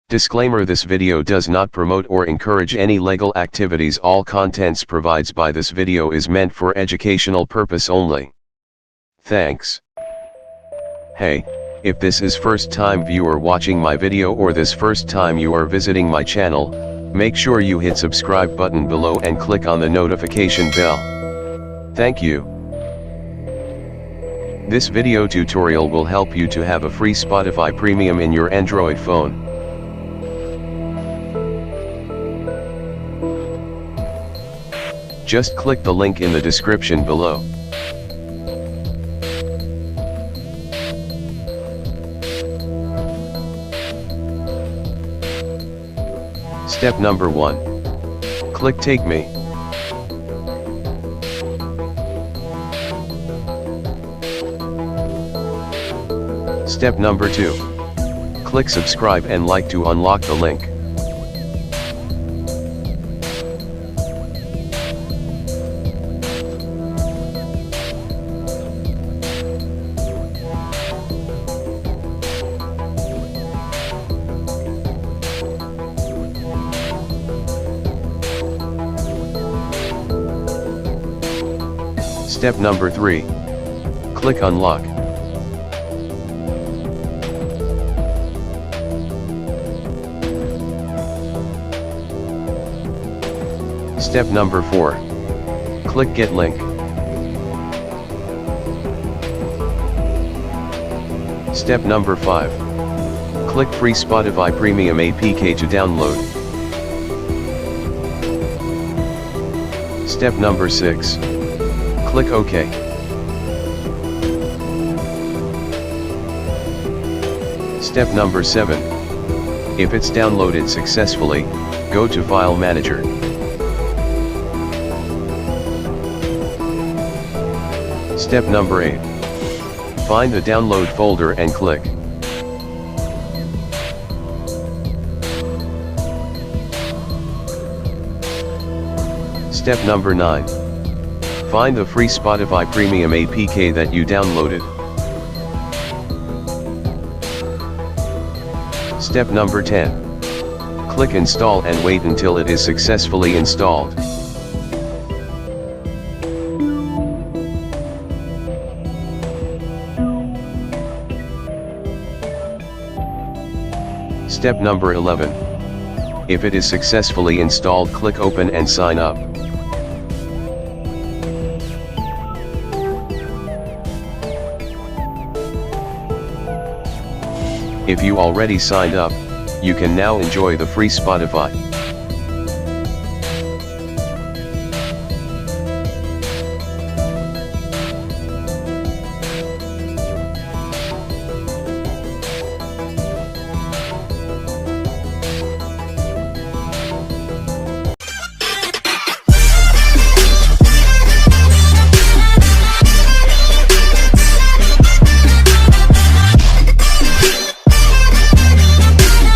Disclaimer: this video does not promote or encourage any legal activities. All contents provided by this video is meant for educational purpose only. Thanks. Hey, if this is first time viewer watching my video or this first time you are visiting my channel, make sure you hit subscribe button below and click on the notification bell. Thank you. This video tutorial will help you to have a free Spotify Premium in your Android phone. Just click the link in the description below. Step number 1. Click Take Me. Step number 2. Click Subscribe and like to unlock the link. Step number 3. Click Unlock. Step number 4. Click Get Link. Step number 5. Click Free Spotify Premium APK to download. Step number 6. Click OK. Step number 7. If it's downloaded successfully, go to File Manager. Step number 8. Find the download folder and click. Step number 9. Find the free Spotify Premium APK that you downloaded. Step number 10. Click Install and wait until it is successfully installed. Step number 11. If it is successfully installed, click Open and sign up. If you already signed up, you can now enjoy the free Spotify.